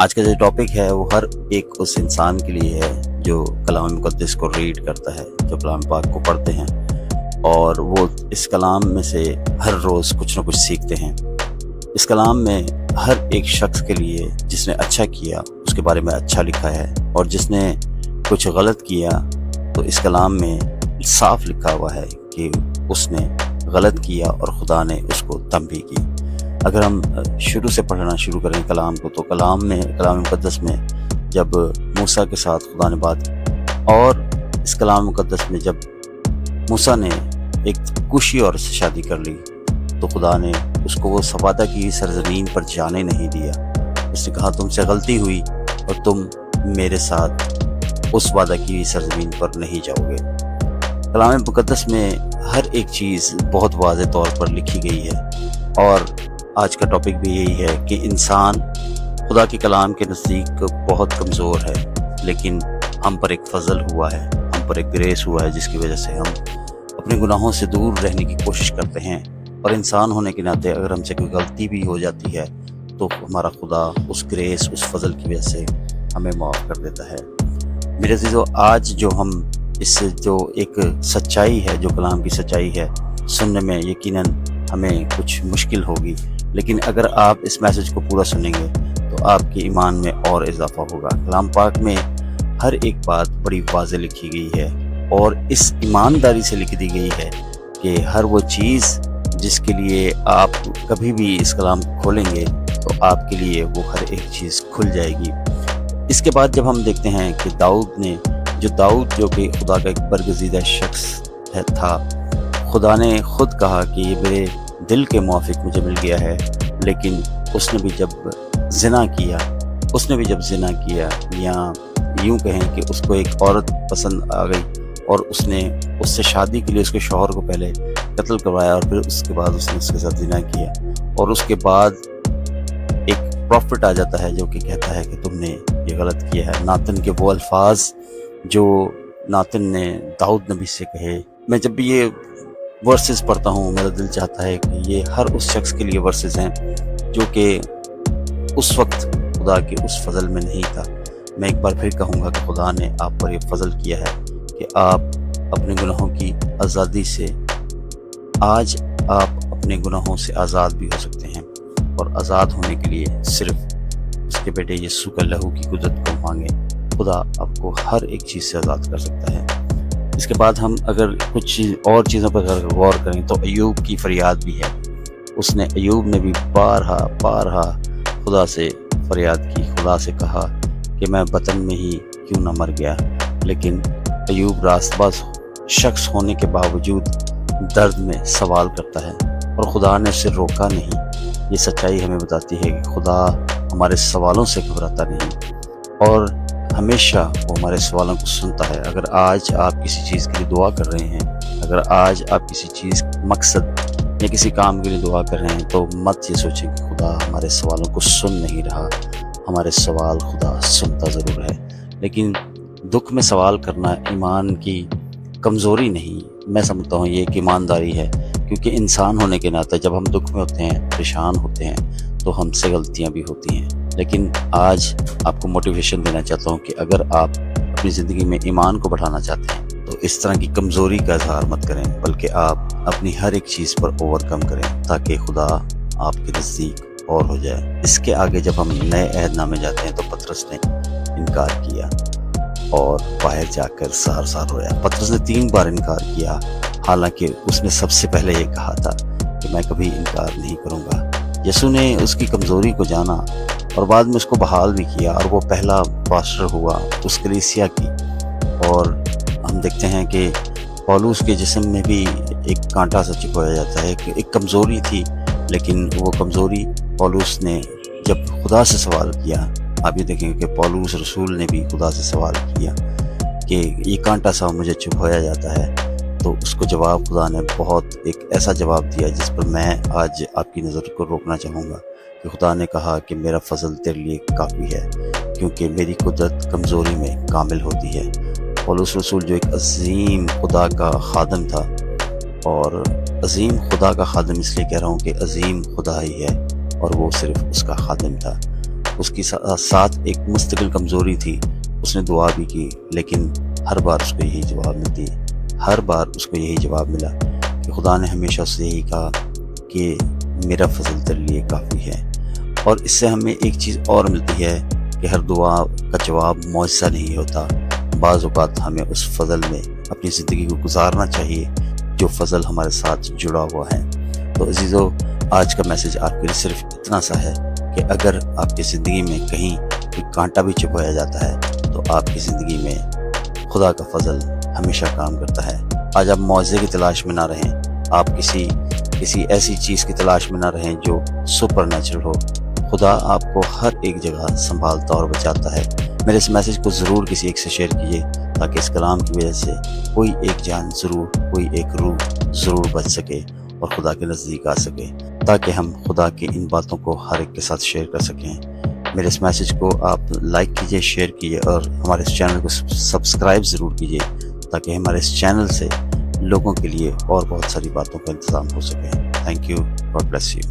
آج کا جو ٹاپک ہے وہ ہر ایک اس انسان کے لیے ہے جو کلام مقدس کو ریڈ کرتا ہے، جو کلام پاک کو پڑھتے ہیں اور وہ اس کلام میں سے ہر روز کچھ نہ کچھ سیکھتے ہیں۔ اس کلام میں ہر ایک شخص کے لیے جس نے اچھا کیا اس کے بارے میں اچھا لکھا ہے، اور جس نے کچھ غلط کیا تو اس کلام میں صاف لکھا ہوا ہے کہ اس نے غلط کیا اور خدا نے اس کو تنبیہ کی۔ اگر ہم شروع سے پڑھنا شروع کریں کلام کو، تو کلام مقدس میں جب موسیٰ کے ساتھ خدا نے بات کی، اور اس کلام مقدس میں جب موسیٰ نے ایک کوشی عورت سے شادی کر لی تو خدا نے اس کو وہ وعدہ کی سرزمین پر جانے نہیں دیا۔ اس نے کہا تم سے غلطی ہوئی اور تم میرے ساتھ اس وعدہ کی سرزمین پر نہیں جاؤ گے۔ کلام مقدس میں ہر ایک چیز بہت واضح طور پر لکھی گئی ہے، اور آج کا ٹاپک بھی یہی ہے کہ انسان خدا کے کلام کے نزدیک بہت کمزور ہے، لیکن ہم پر ایک فضل ہوا ہے، ہم پر ایک گریس ہوا ہے، جس کی وجہ سے ہم اپنے گناہوں سے دور رہنے کی کوشش کرتے ہیں، اور انسان ہونے کے ناطے اگر ہم سے کوئی غلطی بھی ہو جاتی ہے تو ہمارا خدا اس گریس، اس فضل کی وجہ سے ہمیں معاف کر دیتا ہے۔ میرے عزیزو، آج جو ہم اس جو ایک سچائی ہے، جو کلام کی سچائی ہے، سننے میں یقیناً ہمیں کچھ مشکل ہوگی، لیکن اگر آپ اس میسج کو پورا سنیں گے تو آپ کے ایمان میں اور اضافہ ہوگا۔ کلام پاک میں ہر ایک بات بڑی واضح لکھی گئی ہے، اور اس ایمانداری سے لکھ دی گئی ہے کہ ہر وہ چیز جس کے لیے آپ کبھی بھی اس کلام کو کھولیں گے تو آپ کے لیے وہ ہر ایک چیز کھل جائے گی۔ اس کے بعد جب ہم دیکھتے ہیں کہ داؤد جو کہ خدا کا ایک برگزیدہ شخص تھا، خدا نے خود کہا کہ یہ میرے دل کے موافق مجھے مل گیا ہے، لیکن اس نے بھی جب زنا کیا یا یوں کہیں کہ اس کو ایک عورت پسند آ گئی اور اس نے اس سے شادی کے لیے اس کے شوہر کو پہلے قتل کروایا، اور پھر اس کے بعد اس نے اس کے ساتھ زنا کیا، اور اس کے بعد ایک پروفٹ آ جاتا ہے جو کہ کہتا ہے کہ تم نے یہ غلط کیا ہے۔ ناتن کے وہ الفاظ جو ناتن نے داؤد نبی سے کہے، میں جب بھی یہ ورسز پڑھتا ہوں میرا دل چاہتا ہے کہ یہ ہر اس شخص کے لیے ورسز ہیں جو کہ اس وقت خدا کے اس فضل میں نہیں تھا۔ میں ایک بار پھر کہوں گا کہ خدا نے آپ پر یہ فضل کیا ہے کہ آپ اپنے گناہوں کی آزادی سے، آج آپ اپنے گناہوں سے آزاد بھی ہو سکتے ہیں، اور آزاد ہونے کے لیے صرف اس کے بیٹے یسوع کا لہو کی قدرت کو مانگیں۔ خدا آپ کو ہر ایک چیز سے آزاد کر سکتا ہے۔ اس کے بعد ہم اگر کچھ اور چیزوں پر غور کریں تو ایوب کی فریاد بھی ہے۔ ایوب نے بھی بارہا خدا سے فریاد کی، خدا سے کہا کہ میں بطن میں ہی کیوں نہ مر گیا، لیکن ایوب راست باز شخص ہونے کے باوجود درد میں سوال کرتا ہے، اور خدا نے اسے روکا نہیں۔ یہ سچائی ہمیں بتاتی ہے کہ خدا ہمارے سوالوں سے گھبراتا نہیں، اور ہمیشہ وہ ہمارے سوالوں کو سنتا ہے۔ اگر آج آپ کسی چیز کے لیے دعا کر رہے ہیں، اگر آج آپ کسی چیز مقصد یا کسی کام کے لیے دعا کر رہے ہیں، تو مت یہ سوچیں کہ خدا ہمارے سوالوں کو سن نہیں رہا۔ ہمارے سوال خدا سنتا ضرور ہے، لیکن دکھ میں سوال کرنا ایمان کی کمزوری نہیں، میں سمجھتا ہوں یہ ایک ایمانداری ہے، کیونکہ انسان ہونے کے ناطے جب ہم دکھ میں ہوتے ہیں، پریشان ہوتے ہیں، تو ہم سے غلطیاں بھی ہوتی ہیں۔ لیکن آج آپ کو موٹیویشن دینا چاہتا ہوں کہ اگر آپ اپنی زندگی میں ایمان کو بڑھانا چاہتے ہیں تو اس طرح کی کمزوری کا اظہار مت کریں، بلکہ آپ اپنی ہر ایک چیز پر اوور کم کریں تاکہ خدا آپ کے نزدیک اور ہو جائے۔ اس کے آگے جب ہم نئے عہد نامے جاتے ہیں تو پطرس نے انکار کیا اور باہر جا کر سار رویا۔ پطرس نے 3 بار انکار کیا، حالانکہ اس نے سب سے پہلے یہ کہا تھا کہ میں کبھی انکار نہیں کروں گا۔ یسوع نے اس کی کمزوری کو جانا اور بعد میں اس کو بحال بھی کیا، اور وہ پہلا پاسٹر ہوا اس کلیسیا کی۔ اور ہم دیکھتے ہیں کہ پولس کے جسم میں بھی ایک کانٹا سا چبھایا جاتا ہے، ایک کمزوری تھی، لیکن وہ کمزوری پولس نے جب خدا سے سوال کیا، آپ یہ دیکھیں کہ پولس رسول نے بھی خدا سے سوال کیا کہ یہ کانٹا سا مجھے چبھایا جاتا ہے، تو اس کو جواب خدا نے بہت ایک ایسا جواب دیا جس پر میں آج آپ کی نظر کو روکنا چاہوں گا کہ خدا نے کہا کہ میرا فضل تیرے لیے کافی ہے، کیونکہ میری قدرت کمزوری میں کامل ہوتی ہے۔ پولس رسول جو ایک عظیم خدا کا خادم تھا، اور عظیم خدا کا خادم اس لیے کہہ رہا ہوں کہ عظیم خدا ہی ہے اور وہ صرف اس کا خادم تھا، اس کی ساتھ ایک مستقل کمزوری تھی، اس نے دعا بھی کی، لیکن ہر بار اس کو یہی جواب ملتی ہے، ہر بار اس کو یہی جواب ملا کہ خدا نے ہمیشہ اس سے یہی کہا کہ میرا فضل تیرے لیے کافی ہے۔ اور اس سے ہمیں ایک چیز اور ملتی ہے کہ ہر دعا کا جواب معجزہ نہیں ہوتا، بعض اوقات ہمیں اس فضل میں اپنی زندگی کو گزارنا چاہیے جو فضل ہمارے ساتھ جڑا ہوا ہے۔ تو عزیزو، آج کا میسیج آپ کے لیے صرف اتنا سا ہے کہ اگر آپ کی زندگی میں کہیں کوئی کانٹا بھی چھپایا جاتا ہے تو آپ کی زندگی میں خدا کا فضل ہمیشہ کام کرتا ہے۔ آج آپ معجزے کی تلاش میں نہ رہیں، آپ کسی ایسی چیز کی تلاش میں نہ رہیں جو سپر نیچرل ہو۔ خدا آپ کو ہر ایک جگہ سنبھالتا اور بچاتا ہے۔ میرے اس میسیج کو ضرور کسی ایک سے شیئر کیجیے تاکہ اس کلام کی وجہ سے کوئی ایک جان ضرور، کوئی ایک روح ضرور بچ سکے اور خدا کے نزدیک آ سکے، تاکہ ہم خدا کی ان باتوں کو ہر ایک کے ساتھ شیئر کر سکیں۔ میرے اس میسیج کو آپ لائک کیجئے، شیئر کیجئے اور ہمارے اس چینل کو سبسکرائب ضرور کیجئے تاکہ ہمارے اس چینل سے لوگوں کے لیے اور بہت ساری باتوں کا انتظام ہو سکے۔ Thank you, God bless you.